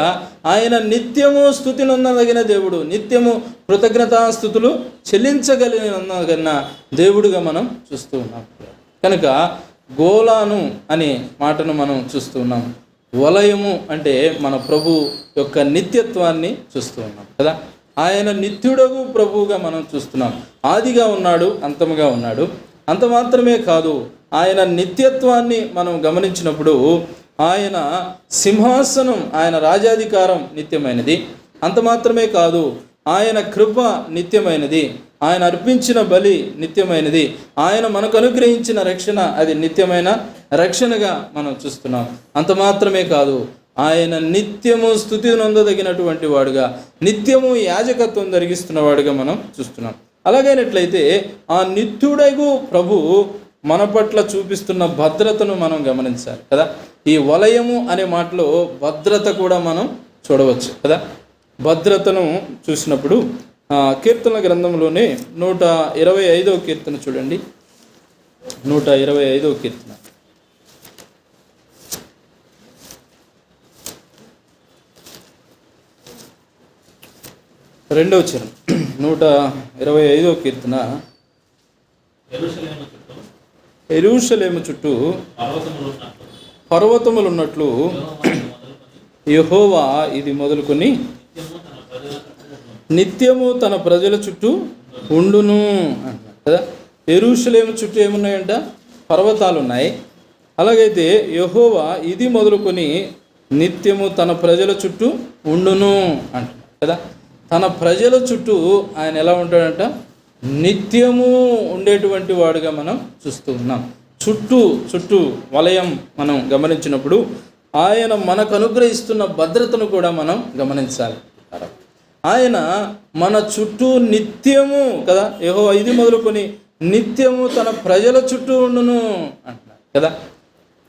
ఆయన నిత్యము స్తుతి నొందదగిన దేవుడు, నిత్యము కృతజ్ఞతాస్తుతులు చెల్లించగలిగిన దేవుడుగా మనం చూస్తూ ఉన్నాం. కనుక గోలాను అనే మాటను మనం చూస్తూ ఉన్నాం. వలయము అంటే మన ప్రభు యొక్క నిత్యత్వాన్ని చూస్తూ ఉన్నాం కదా. ఆయన నిత్యుడగు ప్రభువుగా మనం చూస్తున్నాం. ఆదిగా ఉన్నాడు, అంతముగా ఉన్నాడు. అంత మాత్రమే కాదు, ఆయన నిత్యత్వాన్ని మనం గమనించినప్పుడు ఆయన సింహాసనం, ఆయన రాజాధికారం నిత్యమైనది. అంత మాత్రమే కాదు, ఆయన కృప నిత్యమైనది, ఆయన అర్పించిన బలి నిత్యమైనది, ఆయన మనకు అనుగ్రహించిన రక్షణ అది నిత్యమైన రక్షణగా మనం చూస్తున్నాం. అంత మాత్రమే కాదు, ఆయన నిత్యము స్తుతి నొందదగినటువంటి వాడుగా, నిత్యము యాజకత్వం జరిగిస్తున్నవాడుగా మనం చూస్తున్నాం. అలాగైనట్లయితే ఆ నిత్యుడగు ప్రభు మన పట్ల చూపిస్తున్న భద్రతను మనం గమనించాలి కదా. ఈ వలయము అనే మాటలో భద్రత కూడా మనం చూడవచ్చు కదా. భద్రతను చూసినప్పుడు కీర్తన గ్రంథంలోనే 125వ కీర్తన చూడండి. 125వ కీర్తన 2వ చరణం. 125వ కీర్తన. యెరూషలేము చుట్టూ పర్వతములున్నట్లు యెహోవా ఇది మొదలుకొని నిత్యము తన ప్రజల చుట్టూ ఉండును అంటారు కదా. యెరూషలేము చుట్టూ ఏమున్నాయంట? పర్వతాలు ఉన్నాయి. అలాగైతే యెహోవా ఇది మొదలుకొని నిత్యము తన ప్రజల చుట్టూ ఉండును అంటారు కదా. తన ప్రజల చుట్టూ ఆయన ఎలా ఉంటాడంట? నిత్యము ఉండేటువంటి వాడుగా మనం చూస్తూ ఉన్నాం. చుట్టూ వలయం మనం గమనించినప్పుడు ఆయన మనకు అనుగ్రహిస్తున్న భద్రతను కూడా మనం గమనించాలి. ఆయన మన చుట్టూ నిత్యము కదా. యెహోవా ఇది మొదలుకొని నిత్యము తన ప్రజల చుట్టూ ఉండును అంటున్నారు కదా.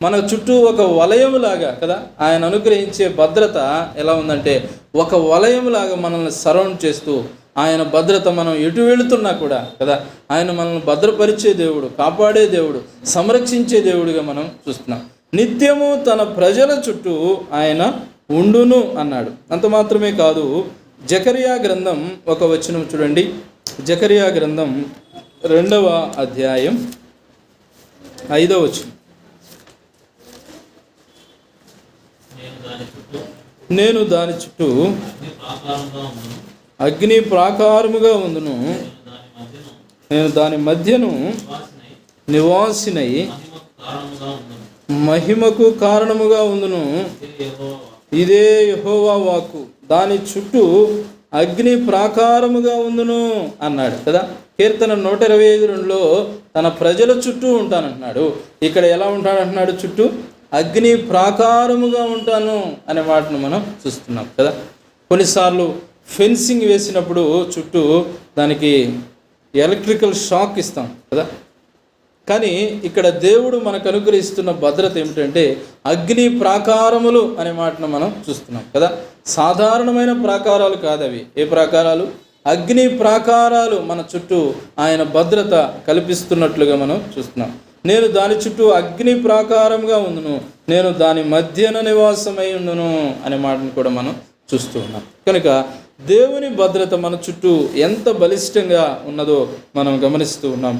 మన చుట్టూ ఒక వలయములాగా కదా ఆయన అనుగ్రహించే భద్రత ఎలా ఉందంటే ఒక వలయములాగా మనల్ని సరౌండ్ చేస్తూ ఆయన భద్రత మనం ఎటు వెళుతున్నా కూడా కదా ఆయన మనల్ని భద్రపరిచే దేవుడు, కాపాడే దేవుడు, సంరక్షించే దేవుడిగా మనం చూస్తున్నాం. నిత్యము తన ప్రజల చుట్టూ ఆయన ఉండును అన్నాడు. అంత మాత్రమే కాదు, జకరియా గ్రంథం ఒక వచనం చూడండి. జకరియా గ్రంథం 2వ అధ్యాయం 5వ వచనం. నేను దాని చుట్టూ అగ్ని ప్రాకారముగా ఉందును, నేను దాని మధ్యను నివాసినై మహిమకు కారణముగా ఉందును. ఇదే యెహోవా వాక్కు, దాని చుట్టూ అగ్ని ప్రాకారముగా ఉందును అన్నాడు కదా. కీర్తన 125:2లో తన ప్రజల చుట్టూ ఉంటానంటున్నాడు. ఇక్కడ ఎలా ఉంటాడంటున్నాడు? చుట్టూ అగ్ని ప్రాకారముగా ఉంటాను అనే మాటను మనం చూస్తున్నాం కదా. కొన్నిసార్లు ఫెన్సింగ్ వేసినప్పుడు చుట్టూ దానికి ఎలక్ట్రికల్ షాక్ ఇస్తాం కదా. కానీ ఇక్కడ దేవుడు మనకు అనుగ్రహిస్తున్న భద్రత ఏమిటంటే అగ్ని ప్రాకారములు అనే మాటను మనం చూస్తున్నాం కదా. సాధారణమైన ప్రాకారాలు కాదు అవి. ఏ ప్రాకారాలు? అగ్ని ప్రాకారాలు మన చుట్టూ ఆయన భద్రత కల్పిస్తున్నట్లుగా మనం చూస్తున్నాం. నేను దాని చుట్టూ అగ్ని ప్రాకారంగా ఉండును, నేను దాని మధ్యన నివాసమై ఉండును అనే మాటను కూడా మనం చూస్తూ ఉన్నాం. కనుక దేవుని భద్రత మన చుట్టూ ఎంత బలిష్టంగా ఉన్నదో మనం గమనిస్తూ ఉన్నాం.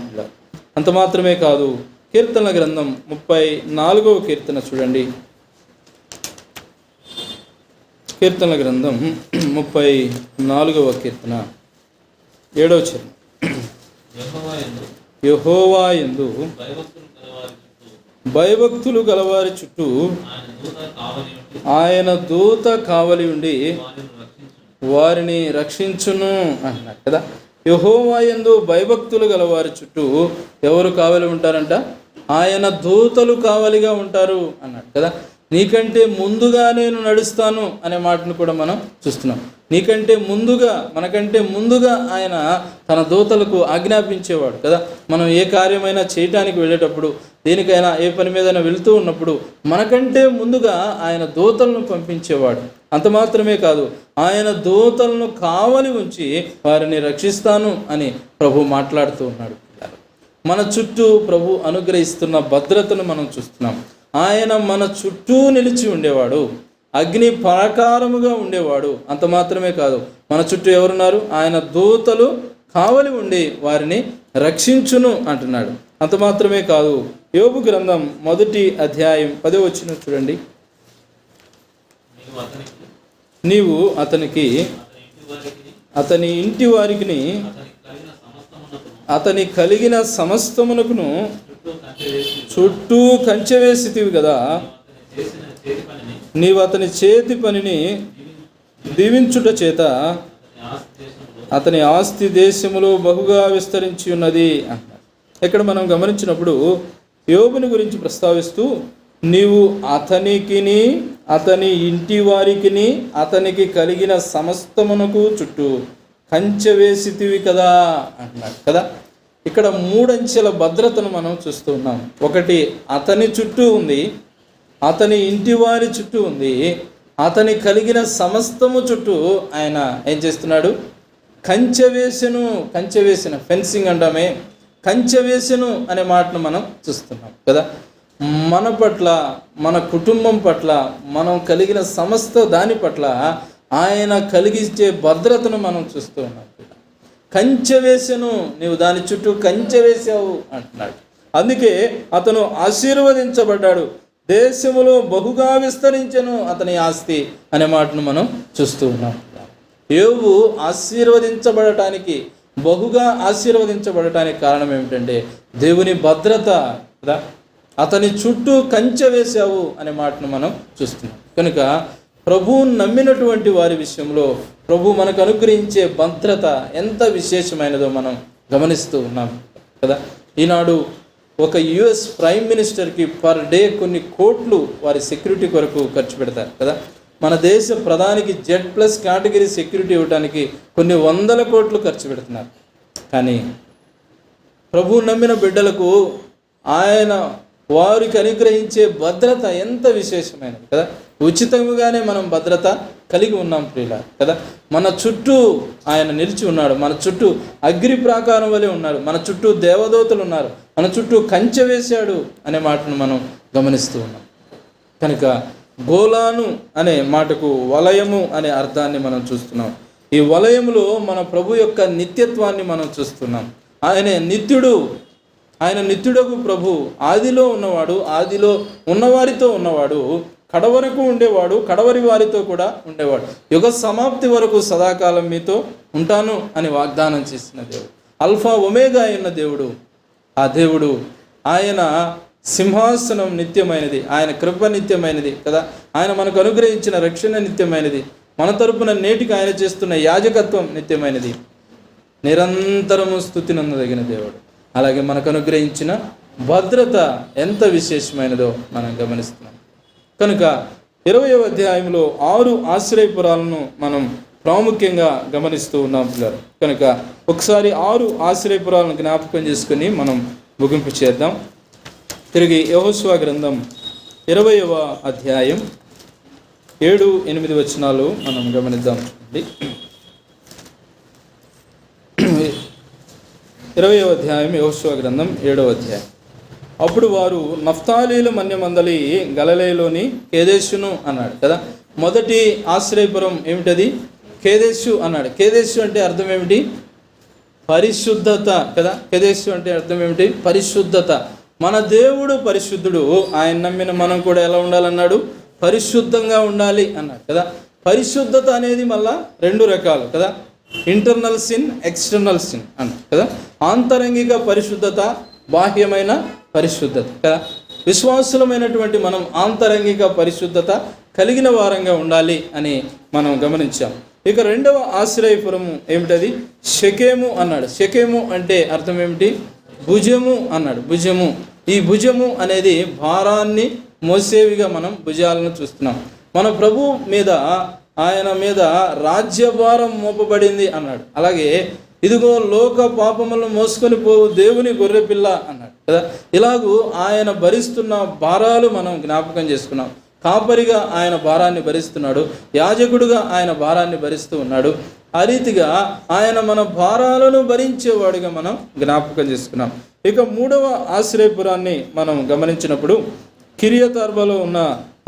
అంత మాత్రమే కాదు, కీర్తనల గ్రంథం 34వ కీర్తన చూడండి. కీర్తనల గ్రంథం 34వ కీర్తన 7వ వచనం. యెహోవా యందు భయభక్తులు గలవారి చుట్టూ ఆయన దూత కావలి ఉండి వారిని రక్షించును అన్నాడు కదా. యెహోవా యందు భయభక్తులు గలవారి చుట్టూ ఎవరు కావలి ఉంటారంట? ఆయన దూతలు కావలిగా ఉంటారు అన్నాడు కదా. నీకంటే ముందుగా నేను నడుస్తాను అనే మాటను కూడా మనం చూస్తున్నాం. నీకంటే ముందుగా, మనకంటే ముందుగా ఆయన తన దూతలకు ఆజ్ఞాపించేవాడు కదా. మనం ఏ కార్యమైనా చేయటానికి వెళ్ళేటప్పుడు, దేనికైనా ఏ పని మీదైనా వెళుతూ ఉన్నప్పుడు మనకంటే ముందుగా ఆయన దూతలను పంపించేవాడు. అంత మాత్రమే కాదు, ఆయన దూతలను కావలి ఉంచి వారిని రక్షిస్తాను అని ప్రభు మాట్లాడుతూ ఉన్నాడు. మన చుట్టూ ప్రభు అనుగ్రహిస్తున్న భద్రతను మనం చూస్తున్నాం. ఆయన మన చుట్టూ నిలిచి ఉండేవాడు, అగ్ని ప్రాకారముగా ఉండేవాడు. అంత మాత్రమే కాదు, మన చుట్టూ ఎవరున్నారు? ఆయన దూతలు కావలి ఉండి వారిని రక్షించును అంటున్నాడు. అంత మాత్రమే కాదు, యోబు గ్రంథం 1వ అధ్యాయం 10వ వచనం చూడండి. నీవు అతనికి, అతని ఇంటి వారికి, అతని కలిగిన సమస్తమునకును చుట్టూ కంచె వేసితివి కదా. నీవు అతని చేతి పనిని దీవించుట చేత అతని ఆస్తి దేశములో బహుగా విస్తరించి ఉన్నది అన్నాడు. ఇక్కడ మనం గమనించినప్పుడు యోబుని గురించి ప్రస్తావిస్తూ, నీవు అతనికిని, అతని ఇంటి వారికిని, అతనికి కలిగిన సమస్తమునకు చుట్టూ కంచె వేసితివి కదా అంటున్నాడు కదా. ఇక్కడ 3 అంచెల భద్రతను మనం చూస్తూ ఉన్నాం. ఒకటి అతని చుట్టూ ఉంది, అతని ఇంటి వారి చుట్టూ ఉంది, అతని కలిగిన సమస్తము చుట్టూ ఆయన ఏం చేస్తున్నాడు? కంచె వేసెను. కంచె వేసిన, ఫెన్సింగ్ అంటామే, కంచె వేసెను అనే మాటను మనం చూస్తున్నాం కదా. మన పట్ల, మన కుటుంబం పట్ల, మనం కలిగిన సమస్త దాని పట్ల ఆయన కలిగించే భద్రతను మనం చూస్తూ ఉన్నాం. కంచె వేసెను, నీవు దాని చుట్టూ కంచె వేసావు అంటున్నాడు. అందుకే అతను ఆశీర్వదించబడ్డాడు, దేశములో బహుగా విస్తరించెను అతని ఆస్తి అనే మాటను మనం చూస్తూ ఉన్నాం. యోబు ఆశీర్వదించబడటానికి, బహుగా ఆశీర్వదించబడటానికి కారణం ఏమిటంటే దేవుని భద్రత కదా. అతని చుట్టూ కంచె వేసావు అనే మాటను మనం చూస్తున్నాం. కనుక ప్రభువును నమ్మినటువంటి వారి విషయంలో ప్రభు మనకు అనుగ్రహించే భద్రత ఎంత విశేషమైనదో మనం గమనిస్తూ ఉన్నాం కదా. ఈనాడు ఒక యుఎస్ ప్రైమ్ మినిస్టర్కి పర్ డే కొన్ని కోట్లు వారి సెక్యూరిటీ కొరకు ఖర్చు పెడతారు కదా. మన దేశ ప్రధానికి Z+ కేటగిరీ సెక్యూరిటీ ఇవ్వడానికి కొన్ని 100 కోట్లు ఖర్చు పెడుతున్నారు. కానీ ప్రభువు నమ్మిన బిడ్డలకు ఆయన వారికి అనుగ్రహించే భద్రత ఎంత విశేషమైనది కదా. ఉచితంగానే మనం భద్రత కలిగి ఉన్నాం ప్రియుల కదా. మన చుట్టూ ఆయన నిలిచి ఉన్నాడు, మన చుట్టూ అగ్ని ప్రాకారం వలె ఉన్నారు, మన చుట్టూ దేవదూతలు ఉన్నారు, మన చుట్టూ కంచె వేశాడు అనే మాటను మనం గమనిస్తూ ఉన్నాం. కనుక గోలాను అనే మాటకు వలయము అనే అర్థాన్ని మనం చూస్తున్నాం. ఈ వలయములో మన ప్రభు యొక్క నిత్యత్వాన్ని మనం చూస్తున్నాం. ఆయనే నిత్యుడు, ఆయన నిత్యుడకు ప్రభు, ఆదిలో ఉన్నవాడు, ఆదిలో ఉన్నవారితో ఉన్నవాడు, కడవరకు ఉండేవాడు, కడవరి వారితో కూడా ఉండేవాడు, యుగ సమాప్తి వరకు సదాకాలం మీతో ఉంటాను అని వాగ్దానం చేసిన దేవుడు, అల్ఫా ఒమేగా అయిన దేవుడు. ఆ దేవుడు, ఆయన సింహాసనం నిత్యమైనది, ఆయన కృప నిత్యమైనది కదా. ఆయన మనకు అనుగ్రహించిన రక్షణ నిత్యమైనది, మన తరపున నేటికి ఆయన చేస్తున్న యాజకత్వం నిత్యమైనది, నిరంతరము స్తుతి నందదగిన దేవుడు. అలాగే మనకు అనుగ్రహించిన భద్రత ఎంత విశేషమైనదో మనం గమనిస్తున్నాం. కనుక 20వ అధ్యాయంలో 6 ఆశ్రయపురాలను మనం ప్రాముఖ్యంగా గమనిస్తూ ఉన్నాం పిల్లలు. కనుక ఒకసారి 6 ఆశ్రయపురాలను జ్ఞాపకం చేసుకుని మనం ముగింపు చేద్దాం. తిరిగి యెహోషువ గ్రంథం 20వ అధ్యాయం 7-8 వచనాలు మనం గమనిద్దాం. 20వ అధ్యాయం యెహోషువ గ్రంథం 7వ అధ్యాయం. అప్పుడు వారు నఫ్తాలీల మన్యమందలి గలిలయలోని కేదేషును అన్నాడు కదా. మొదటి ఆశ్రయపురం ఏమిటది? కేదేషు అన్నాడు. కేదేషు అంటే అర్థం ఏమిటి? పరిశుద్ధత కదా. కేదేషు అంటే అర్థం ఏమిటి? పరిశుద్ధత. మన దేవుడు పరిశుద్ధుడు. ఆయన నమ్మిన మనం కూడా ఎలా ఉండాలన్నాడు? పరిశుద్ధంగా ఉండాలి అన్నాడు కదా. పరిశుద్ధత అనేది మళ్ళా 2 రకాలు కదా. ఇంటర్నల్ సిన్, ఎక్స్టర్నల్ సిన్ అన్నాడు కదా. ఆంతరంగిక పరిశుద్ధత, బాహ్యమైన పరిశుద్ధత కదా. విశ్వాసులమైనటువంటి మనం ఆంతరంగిక పరిశుద్ధత కలిగిన వారంగా ఉండాలి అని మనం గమనించాం. ఇక 2వ ఆశ్రయపురము ఏమిటది? షెకెము అన్నాడు. షెకెము అంటే అర్థం ఏమిటి? భుజము అన్నాడు. భుజము. ఈ భుజము అనేది భారాన్ని మోసేవిగా మనం భుజాలను చూస్తున్నాం. మన ప్రభు మీద, ఆయన మీద రాజ్యభారం మోపబడింది అన్నాడు. అలాగే ఇదిగో లోక పాపములను మోసుకొని పోవు దేవుని గొర్రెపిల్ల అన్నాడు కదా. ఇలాగూ ఆయన భరిస్తున్న భారాలు మనం జ్ఞాపకం చేసుకున్నాం. కాపరిగా ఆయన భారాన్ని భరిస్తున్నాడు, యాజకుడుగా ఆయన భారాన్ని భరిస్తూ ఉన్నాడు. ఆ రీతిగా ఆయన మన భారాలను భరించేవాడుగా మనం జ్ఞాపకం చేసుకున్నాం. ఇక 3వ ఆశ్రయపురాన్ని మనం గమనించినప్పుడు కిరియతర్బలో ఉన్న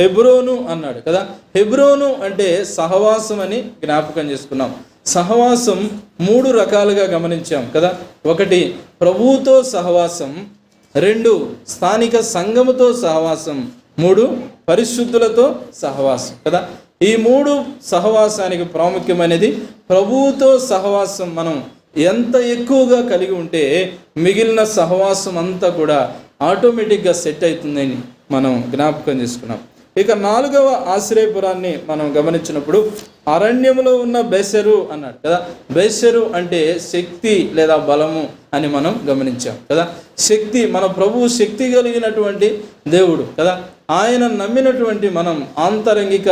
హెబ్రోను అన్నాడు కదా. హెబ్రోను అంటే సహవాసం అని జ్ఞాపకం చేసుకున్నాం. సహవాసం 3 రకాలుగా గమనించాం కదా. 1 ప్రభువుతో సహవాసం, 2 స్థానిక సంఘముతో సహవాసం, 3 పరిశుద్ధులతో సహవాసం కదా. ఈ 3 సహవాసానికి ప్రాముఖ్యమైనది ప్రభువుతో సహవాసం. మనం ఎంత ఎక్కువగా కలిగి ఉంటే మిగిలిన సహవాసం అంతా కూడా ఆటోమేటిక్గా సెట్ అవుతుందని మనం జ్ఞాపకం చేసుకున్నాం. ఇక 4వ ఆశ్రయపురాన్ని మనం గమనించినప్పుడు అరణ్యంలో ఉన్న బెసెరు అన్నాడు కదా. బెసెరు అంటే శక్తి లేదా బలము అని మనం గమనించాం కదా. శక్తి, మన ప్రభువు శక్తి కలిగినటువంటి దేవుడు కదా. ఆయన నమ్మినటువంటి మనం ఆంతరంగిక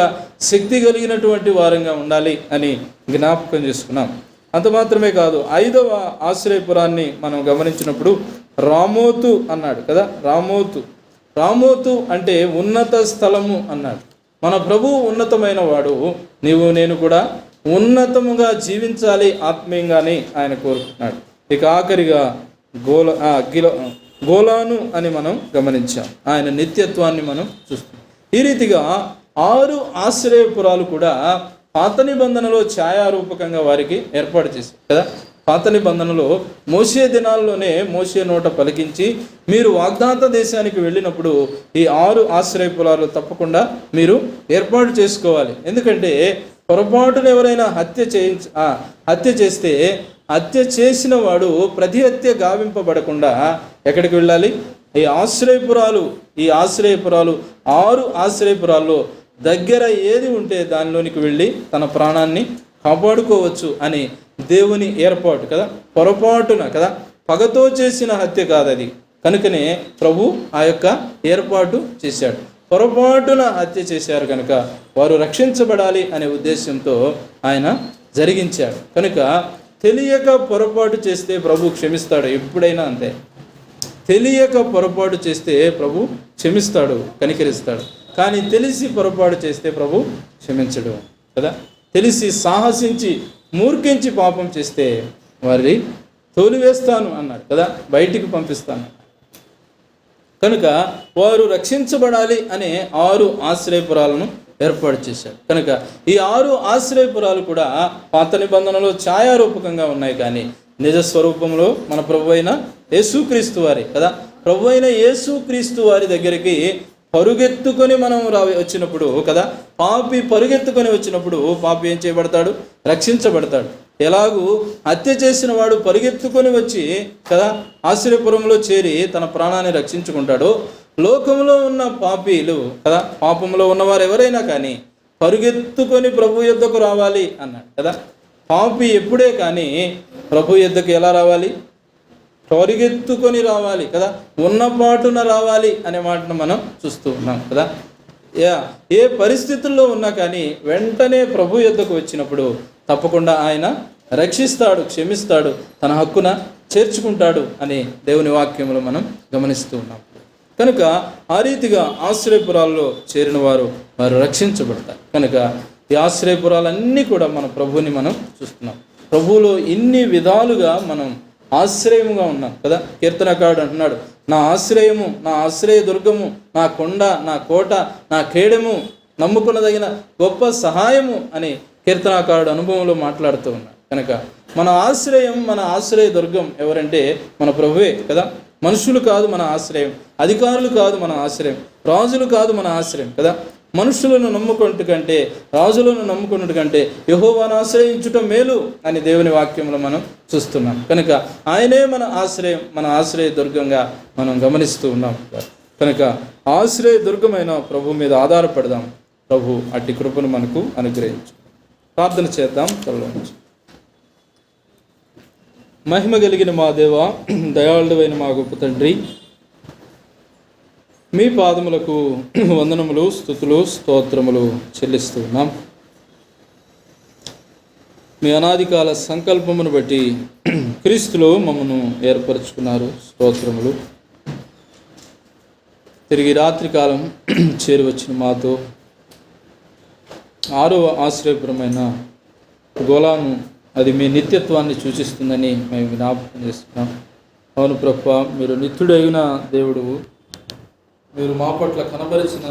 శక్తి కలిగినటువంటి వారంగా ఉండాలి అని జ్ఞాపకం చేసుకున్నాం. అంత మాత్రమే కాదు, 5వ ఆశ్రయపురాన్ని మనం గమనించినప్పుడు రామోతు అన్నాడు కదా. రామోతు అంటే ఉన్నత స్థలము అన్నాడు. మన ప్రభువు ఉన్నతమైన వాడు. నీవు నేను కూడా ఉన్నతముగా జీవించాలి ఆత్మీయంగానే ఆయన కోరుకుంటున్నాడు. ఇక ఆఖరిగా గోలాను అని మనం గమనించాం. ఆయన నిత్యత్వాన్ని మనం చూస్తాం. ఈ రీతిగా 6 ఆశ్రయపురాలు కూడా పాత నిబంధనలో ఛాయారూపకంగా వారికి ఏర్పాటు చేశారు కదా. పాత నిబంధనలో మోషే దినాల్లోనే మోషే నోట పలికించి, మీరు వాగ్దాత దేశానికి వెళ్ళినప్పుడు ఈ 6 ఆశ్రయపురాలు తప్పకుండా మీరు ఏర్పాటు చేసుకోవాలి. ఎందుకంటే పొరపాటున ఎవరైనా హత్య చేస్తే హత్య చేసిన వాడు ప్రతి హత్య గావింపబడకుండా ఎక్కడికి వెళ్ళాలి? ఈ ఆశ్రయపురాలు 6 ఆశ్రయపురాల్లో దగ్గర ఏది ఉంటే దానిలోనికి వెళ్ళి తన ప్రాణాన్ని కాపాడుకోవచ్చు అని దేవుని ఏర్పాటు కదా. పొరపాటున కదా, పగతో చేసిన హత్య కాదది. కనుకనే ప్రభు ఆ యొక్క ఏర్పాటు చేశాడు. పొరపాటున హత్య చేశారు కనుక వారు రక్షించబడాలి అనే ఉద్దేశంతో ఆయన జరిగించాడు. కనుక తెలియక పొరపాటు చేస్తే ప్రభు క్షమిస్తాడు. ఎప్పుడైనా అంతే. తెలియక పొరపాటు చేస్తే ప్రభు క్షమిస్తాడు, కనికరిస్తాడు. కానీ తెలిసి పొరపాటు చేస్తే ప్రభు క్షమించడు కదా. తెలిసి సాహసించి మూర్ఖించి పాపం చేస్తే వారిని తోలివేస్తాను అన్నాడు కదా, బయటికి పంపిస్తాను. కనుక వారు రక్షించబడాలి అనే 6 ఆశ్రయపురాలను ఏర్పాటు చేశాడు. కనుక ఈ 6 ఆశ్రయపురాలు కూడా పాత నిబంధనలో ఛాయారూపకంగా ఉన్నాయి, కానీ నిజ స్వరూపంలో మన ప్రభు అయిన యేసుక్రీస్తు వారి కదా. ప్రభు అయిన యేసుక్రీస్తు వారి దగ్గరికి పరుగెత్తుకొని మనం వచ్చినప్పుడు కదా, పాపి పరుగెత్తుకొని వచ్చినప్పుడు పాపి ఏం చేయబడతాడు? రక్షించబడతాడు. ఎలాగూ హత్య చేసిన వాడు పరుగెత్తుకొని వచ్చి కదా ఆశ్రయపురంలో చేరి తన ప్రాణాన్ని రక్షించుకుంటాడో, లోకంలో ఉన్న పాపీలు కదా, పాపంలో ఉన్నవారు ఎవరైనా కానీ పరుగెత్తుకొని ప్రభు యొద్దకు రావాలి అన్నాడు కదా. పాపి ఎప్పుడే కానీ ప్రభు యొద్దకు ఎలా రావాలి? పరిగెత్తుకొని రావాలి కదా, ఉన్నపాటున రావాలి అనే మాటను మనం చూస్తూ ఉన్నాం కదా. ఏ పరిస్థితుల్లో ఉన్నా కానీ వెంటనే ప్రభు యొద్దకు వచ్చినప్పుడు తప్పకుండా ఆయన రక్షిస్తాడు, క్షమిస్తాడు, తన హక్కున చేర్చుకుంటాడు అని దేవుని వాక్యంలో మనం గమనిస్తూ ఉన్నాం. కనుక ఆ రీతిగా ఆశ్రయపురాల్లో చేరిన వారు రక్షించబడతారు. కనుక ఈ ఆశ్రయపురాలన్నీ కూడా మన ప్రభువుని మనం చూస్తున్నాం. ప్రభువులో ఇన్ని విధాలుగా మనం ఆశ్రయముగా ఉన్నాం కదా. కీర్తనకారుడు అంటున్నాడు, నా ఆశ్రయము, నా ఆశ్రయ దుర్గము, నా కొండ, నా కోట, నా కేడము, నమ్ముకున్నదగిన గొప్ప సహాయము అని కీర్తనకారుడు అనుభవంలో మాట్లాడుతూ ఉన్నాడు. కనుక మన ఆశ్రయం, మన ఆశ్రయ దుర్గం ఎవరంటే మన ప్రభువే కదా. మనుషులు కాదు మన ఆశ్రయం, అధికారులు కాదు మన ఆశ్రయం, రాజులు కాదు మన ఆశ్రయం కదా. మనుషులను నమ్ముకున్నట్టు కంటే, రాజులను నమ్ముకున్నట్టు కంటే యెహోవాను ఆశ్రయించుట మేలు అని దేవుని వాక్యంలో మనం చూస్తున్నాం. కనుక ఆయనే మన ఆశ్రయం, మన ఆశ్రయ దుర్గంగా మనం గమనిస్తూ ఉన్నాం. కనుక ఆశ్రయ దుర్గమైన ప్రభు మీద ఆధారపడదాం. ప్రభు అట్టి కృపను మనకు అనుగ్రహించు. ప్రార్థన చేద్దాం. తలలోంచి. మహిమ కలిగిన మా దేవ, దయాళుడైన మా గొప్ప తండ్రి, మీ పాదములకు వందనములు, స్తుతులు, స్తోత్రములు చెల్లిస్తూ ఉన్నాం. మీ అనాదికాల సంకల్పమును బట్టి క్రీస్తులో మమ్మను ఏర్పరచుకున్నారు. స్తోత్రములు. తిరిగి రాత్రికాలం చేరువచ్చిన మాతో 6వ ఆశ్రయపురమైన గోలాను, అది మీ నిత్యత్వాన్ని సూచిస్తుందని మేము జ్ఞాపకం చేస్తున్నాం. అవును ప్రభువా, మీరు నిత్యుడైన దేవుడు, మీరు మా పట్ల కనబరిచిన